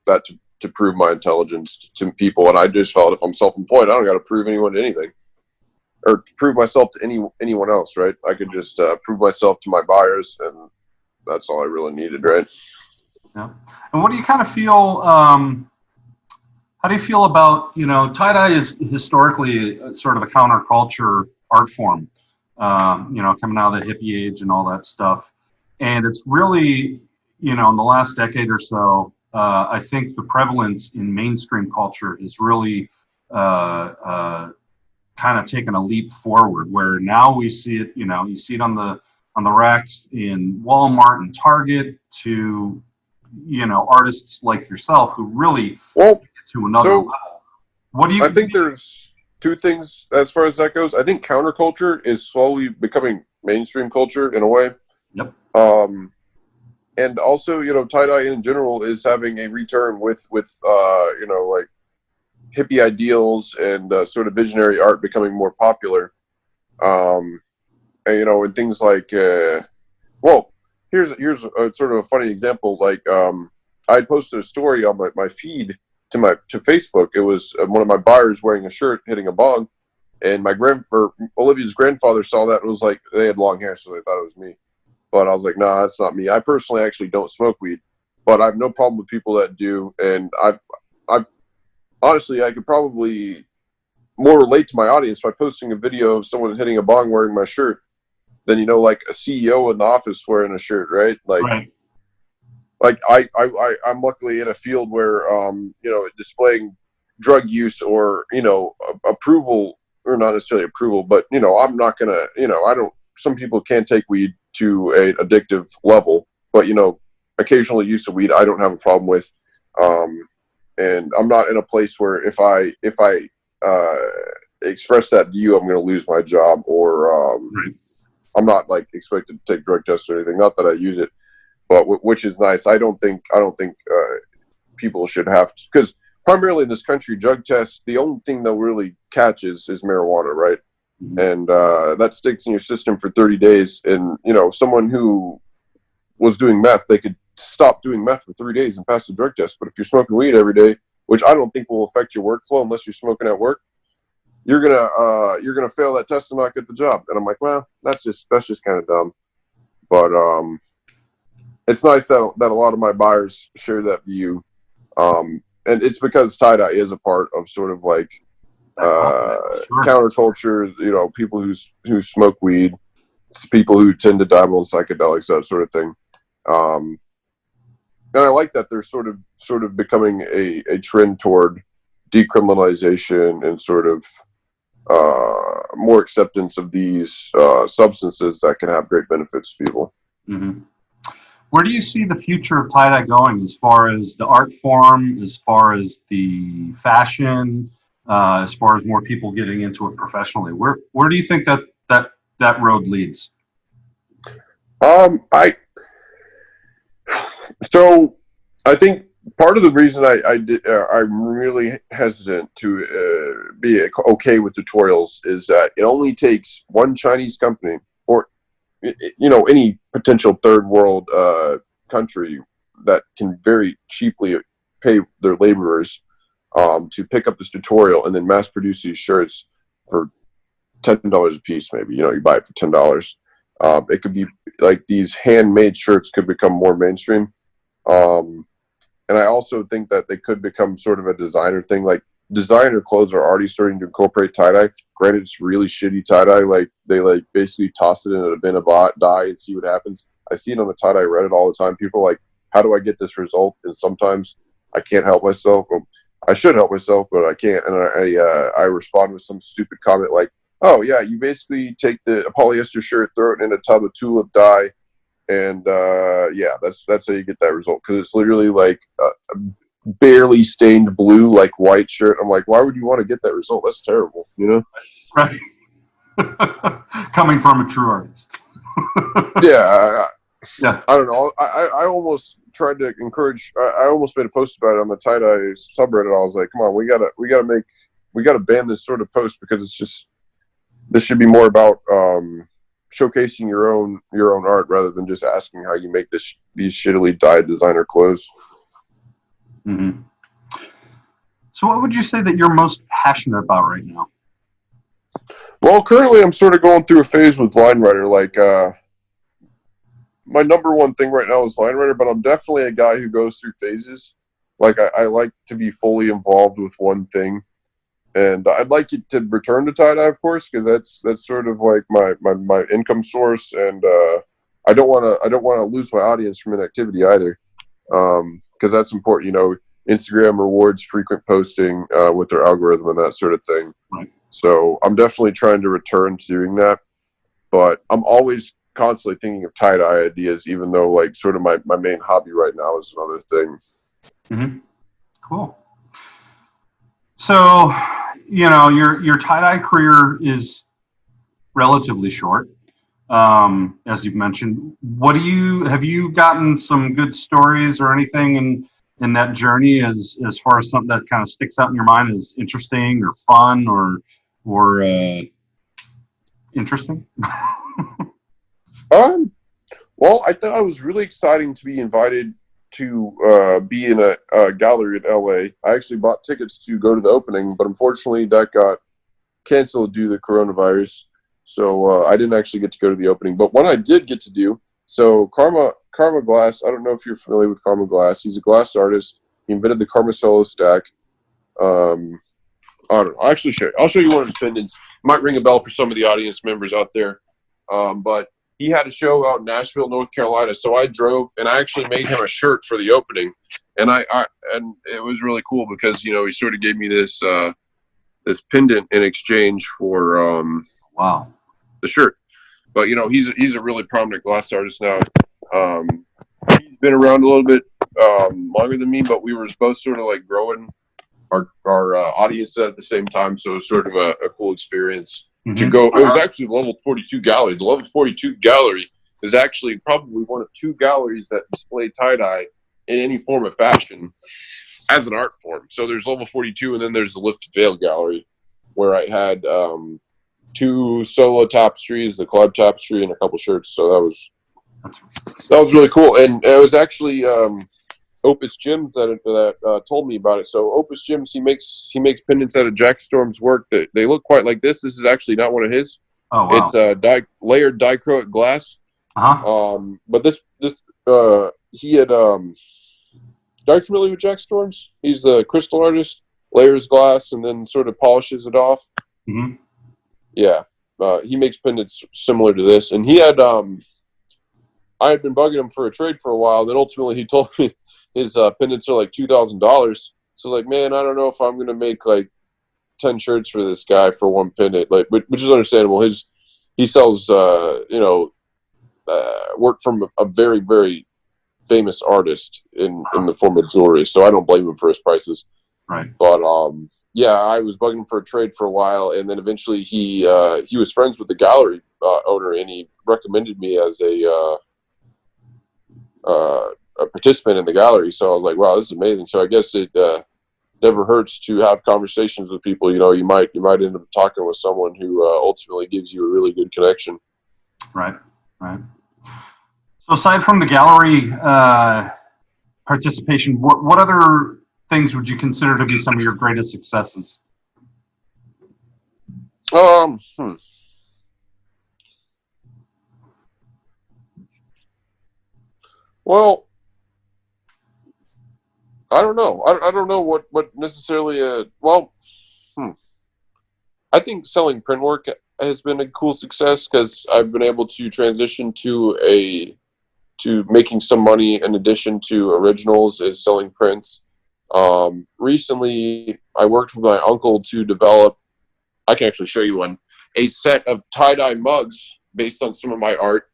that to prove my intelligence to people. And I just felt if I'm self-employed, I don't got to prove anyone anything, or to prove myself to anyone else, right? I could just prove myself to my buyers, and that's all I really needed, right? Yeah. And what do you kind of feel? How do you feel about, you know, tie-dye is historically sort of a counterculture art form, you know, coming out of the hippie age and all that stuff. And it's really, you know, in the last decade or so, I think the prevalence in mainstream culture is really kind of taken a leap forward, where now we see it, you know, you see it on the racks in Walmart and Target, to, you know, artists like yourself who really get to another level. What do you? I think there's two things as far as that goes. I think counterculture is slowly becoming mainstream culture in a way. Yep. And also, you know, tie-dye in general is having a return with you know, like hippie ideals and sort of visionary art becoming more popular. And, you know, and things like, well, here's a sort of a funny example. Like, I posted a story on my feed to Facebook. It was one of my buyers wearing a shirt hitting a bong, and Olivia's grandfather saw that and was like, they had long hair, so they thought it was me. But I was like, nah, that's not me. I personally actually don't smoke weed, but I have no problem with people that do. And I honestly, I could probably more relate to my audience by posting a video of someone hitting a bong wearing my shirt than, you know, like a CEO in the office wearing a shirt, right? Like, right. Like I'm luckily in a field where, you know, displaying drug use or, you know, approval, or not necessarily approval, but, you know, I'm not gonna, you know, some people can't take weed to an addictive level, but, you know, occasional use of weed I don't have a problem with, and I'm not in a place where if I express that view, I'm going to lose my job, or Right. I'm not like expected to take drug tests or anything. Not that I use it, but which is nice. I don't think people should have to, because primarily in this country, drug tests, the only thing they'll really catch is marijuana, right? Mm-hmm. And that sticks in your system for 30 days. And, you know, someone who was doing meth, they could stop doing meth for 3 days and pass the drug test. But if you're smoking weed every day, which I don't think will affect your workflow unless you're smoking at work, you're gonna fail that test and not get the job. And I'm like, well, that's just kind of dumb. But it's nice that a lot of my buyers share that view, and it's because tie-dye is a part of sort of like counterculture. You know, people who smoke weed, it's people who tend to dabble in psychedelics, that sort of thing. And I like that there's sort of becoming a trend toward decriminalization and sort of more acceptance of these substances that can have great benefits to people. Mm-hmm. Where do you see the future of tie-dye going, as far as the art form, as far as the fashion, as far as more people getting into it professionally? Where do you think that road leads? So I think part of the reason I'm really hesitant to be okay with tutorials is that it only takes one Chinese company or any potential third world country that can very cheaply pay their laborers to pick up this tutorial and then mass produce these shirts for $10 a piece. Maybe you buy it for $10. It could be like these handmade shirts could become more mainstream. And I also think that they could become sort of a designer thing. Like designer clothes are already starting to incorporate tie-dye. Granted, it's really shitty tie-dye. Like they basically toss it in a bin of dye and see what happens. I see it on the tie-dye Reddit all the time. People are like, how do I get this result? And sometimes I can't help myself. Well, I should help myself, but I can't. And I respond with some stupid comment like, oh yeah, you basically take a polyester shirt, throw it in a tub of tulip dye, and yeah, that's how you get that result, because it's literally like a barely stained blue, like white shirt. I'm like, why would you want to get that result? That's terrible, Right. Coming from a true artist. Yeah, Yeah. I don't know. I almost tried to encourage. I almost made a post about it on the tie-dye subreddit. I was like, come on, we gotta ban this sort of post, because this should be more about showcasing your own art rather than just asking how you make these shittily dyed designer clothes. Mm-hmm. So what would you say that you're most passionate about right now? Well, currently I'm sort of going through a phase with line writer. Like my number one thing right now is line writer, but I'm definitely a guy who goes through phases. Like I like to be fully involved with one thing. And I'd like it to return to tie-dye, of course, because that's sort of like my income source, and I don't want to lose my audience from inactivity either, because that's important. Instagram rewards frequent posting with their algorithm and that sort of thing. Right. So I'm definitely trying to return to doing that, but I'm always constantly thinking of tie-dye ideas, even though like sort of my main hobby right now is another thing. Mm-hmm. Cool. So, your tie-dye career is relatively short, as you've mentioned. Have you gotten some good stories or anything in that journey as far as something that kind of sticks out in your mind as interesting or fun or interesting? Well, I thought it was really exciting to be invited to be in a gallery in LA. I actually bought tickets to go to the opening, but unfortunately that got canceled due to the coronavirus. So I didn't actually get to go to the opening. But what I did get to do, so Karma Glass, I don't know if you're familiar with Karma Glass. He's a glass artist. He invented the Karma Solo stack. I don't know. I'll show you one of his pendants. Might ring a bell for some of the audience members out there. But he had a show out in Nashville, North Carolina. So I drove and I actually made him a shirt for the opening. And and it was really cool because, he sort of gave me this pendant in exchange for Wow. the shirt. But he's a really prominent glass artist now. He's been around a little bit longer than me, but we were both sort of like growing our audience at the same time. So it was sort of a cool experience to go. It was actually level 42 gallery. The level 42 gallery is actually probably one of two galleries that display tie-dye in any form of fashion as an art form. So there's level 42, and then there's the Lifted Veil gallery, where I had two solo tapestries, the collab tapestry, and a couple shirts. So that was really cool. And it was actually Opus Gems that told me about it. So Opus Gems, he makes pendants out of Jack Storm's work that they look quite like this. This is actually not one of his. Oh wow! It's layered dichroic glass. But this he had. Are you familiar with Jack Storms? He's the crystal artist. Layers glass and then sort of polishes it off. Mm-hmm. Yeah, he makes pendants similar to this, and he had. I had been bugging him for a trade for a while. Then ultimately, he told me his pendants are like $2,000. So like, man, I don't know if I'm gonna make like 10 shirts for this guy for one pendant. Like, which is understandable. He sells work from a very, very famous artist in the form of jewelry. So I don't blame him for his prices. Right. But yeah, I was bugging him for a trade for a while, and then eventually he was friends with the gallery owner, and he recommended me as a a participant in the gallery. So I was like, wow, this is amazing. So I guess it never hurts to have conversations with people. You know, you might end up talking with someone who ultimately gives you a really good connection. Right. So aside from the gallery participation, what other things would you consider to be some of your greatest successes? Well, I don't know. I don't know what necessarily. I think selling print work has been a cool success because I've been able to transition to making some money in addition to originals is selling prints. Recently, I worked with my uncle to develop. I can actually show you one. A set of tie-dye mugs based on some of my art.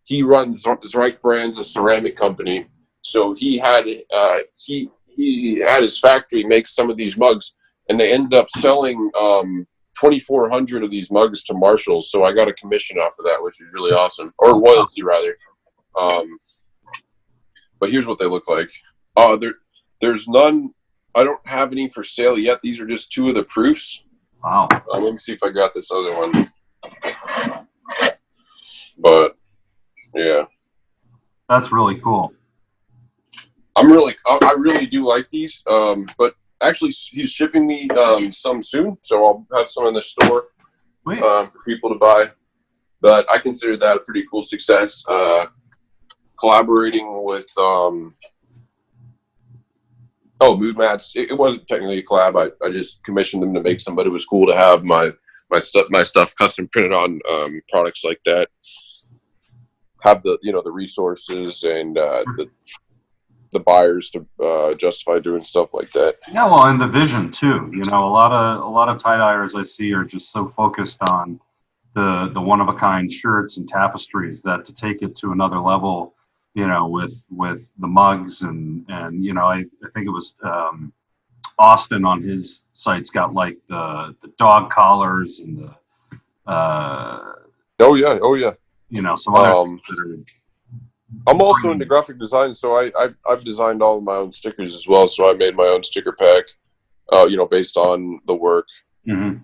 He runs Zreich Brands, a ceramic company. So he had his factory make some of these mugs, and they ended up selling 2,400 of these mugs to Marshalls. So I got a commission off of that, which is really awesome, or royalty rather. But here's what they look like. There's none. I don't have any for sale yet. These are just two of the proofs. Wow. Let me see if I got this other one. But yeah, that's really cool. I really do like these. But actually, he's shipping me some soon, so I'll have some in the store for people to buy. But I consider that a pretty cool success. Collaborating with Mood Mats. It wasn't technically a collab. I just commissioned them to make some, but it was cool to have my stuff custom printed on products like that. Have the resources and the buyers to justify doing stuff like that. Yeah, well, and the vision too. You know, a lot of tie-dyers I see are just so focused on the one-of-a-kind shirts and tapestries that to take it to another level, you know, with the mugs and you know, I think it was Austin on his site's got like the dog collars and the oh yeah, you know, some other things that are. I'm also into graphic design, so I've designed all of my own stickers as well. So I made my own sticker pack, based on the work. Mm-hmm.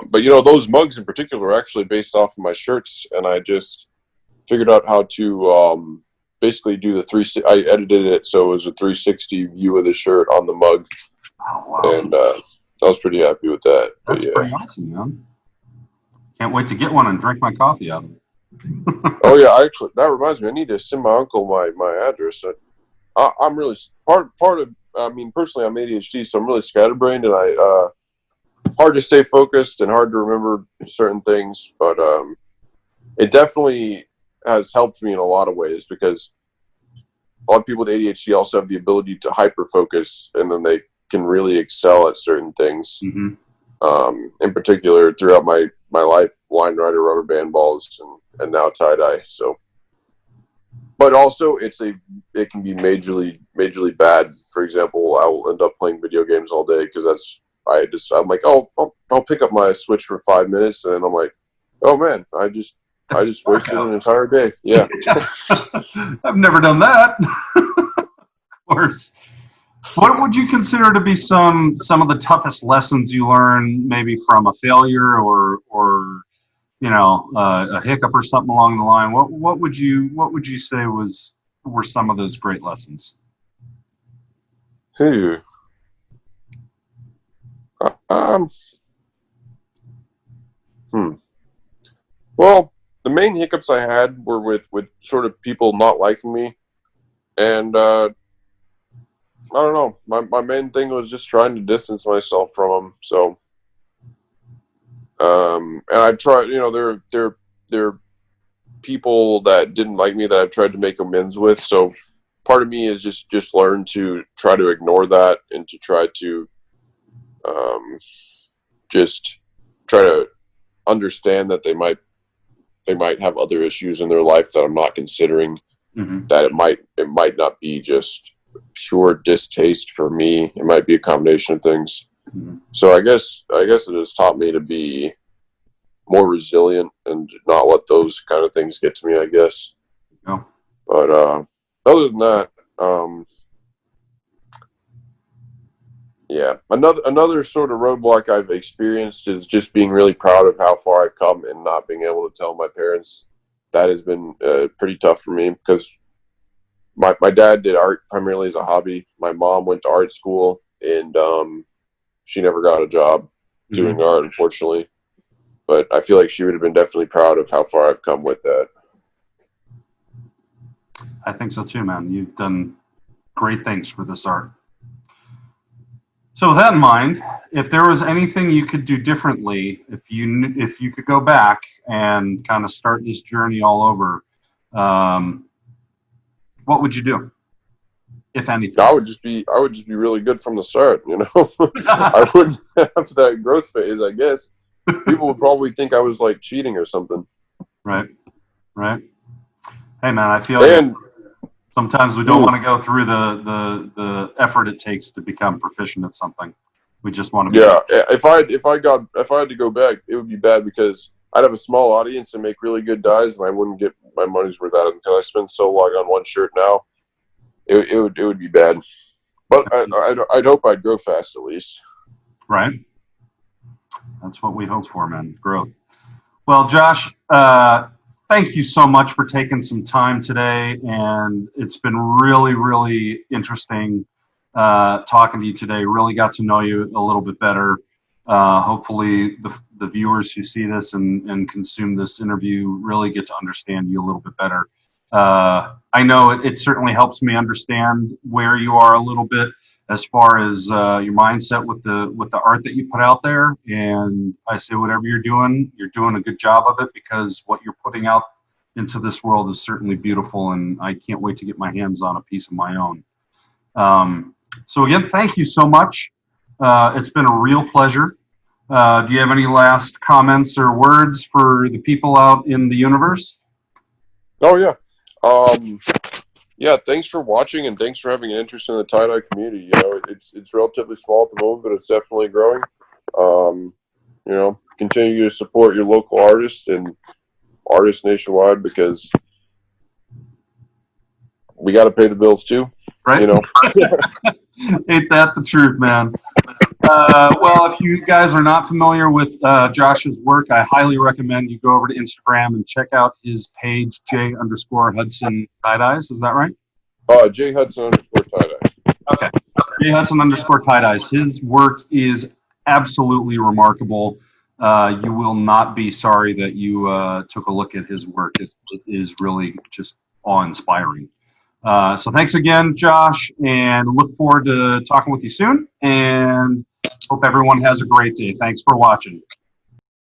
But those mugs in particular are actually based off of my shirts, and I just figured out how to basically do I edited it so it was a 360 view of the shirt on the mug. Oh, wow. And I was pretty happy with that. That's pretty awesome, man. Can't wait to get one and drink my coffee out of it. Oh yeah, actually, that reminds me. I need to send my uncle my address. I'm really part of. I mean, personally, I'm ADHD, so I'm really scatterbrained, and hard to stay focused and hard to remember certain things. But it definitely has helped me in a lot of ways because a lot of people with ADHD also have the ability to hyper focus, and then they can really excel at certain things. Mm-hmm. In particular, throughout my life, line rider, rubber band balls, and now tie-dye. So, but also it can be majorly bad. For example, I will end up playing video games all day because I'm like, oh, I'll pick up my Switch for 5 minutes, and then I'm like, oh man, I just wasted an entire day. Yeah. I've never done that. Of course. What would you consider to be some of the toughest lessons you learned, maybe from a failure or a hiccup or something along the line? What would you say were some of those great lessons? Well, the main hiccups I had were with sort of people not liking me, and I don't know. My main thing was just trying to distance myself from them. So, and I tried. There are people that didn't like me that I've tried to make amends with. So, part of me is just learn to try to ignore that and to try to just try to understand that they might have other issues in their life that I'm not considering. Mm-hmm. That it might not be just pure distaste for me. It might be a combination of things. Mm-hmm. So I guess it has taught me to be more resilient and not let those kind of things get to me, I guess. Yeah. But other than that, yeah, another sort of roadblock I've experienced is just being really proud of how far I've come and not being able to tell my parents. That has been pretty tough for me because my dad did art primarily as a hobby. My mom went to art school, and she never got a job doing art, unfortunately. But I feel like she would have been definitely proud of how far I've come with that. I think so too, man. You've done great things for this art. So with that in mind, if there was anything you could do differently, if you could go back and kind of start this journey all over, what would you do, if anything? I would just be really good from the start, you know. I wouldn't have that growth phase, I guess. People would probably think I was like cheating or something. Right. Hey man, I feel like sometimes we don't want to go through the effort it takes to become proficient at something. We just want to be. Yeah, if I had to go back, it would be bad because I'd have a small audience and make really good dyes, and I wouldn't get my money's worth out of them because I spend so long on one shirt now. It would be bad, but I'd hope I'd grow fast at least. Right. That's what we hope for, man. Growth. Well, Josh, thank you so much for taking some time today, and it's been really, really interesting talking to you today. Really got to know you a little bit better. Hopefully the viewers who see this and consume this interview really get to understand you a little bit better. I know it certainly helps me understand where you are a little bit as far as your mindset with the art that you put out there. And I say whatever you're doing a good job of it, because what you're putting out into this world is certainly beautiful, and I can't wait to get my hands on a piece of my own. So again, thank you so much. It's been a real pleasure. Do you have any last comments or words for the people out in the universe? Oh yeah. Yeah, thanks for watching, and thanks for having an interest in the tie-dye community. You know, it's relatively small at the moment, but it's definitely growing. You know, continue to support your local artists and artists nationwide, because we got to pay the bills too. Right? You know, Ain't that the truth, man? Well, if you guys are not familiar with Josh's work, I highly recommend you go over to Instagram and check out his page, J_Hudson tie-dyes. Is that right? J Hudson _ tie-dye. Okay. J Hudson _ tie-dyes. His work is absolutely remarkable. You will not be sorry that you took a look at his work. It is really just awe-inspiring. So thanks again, Josh, and look forward to talking with you soon, and hope everyone has a great day. Thanks for watching.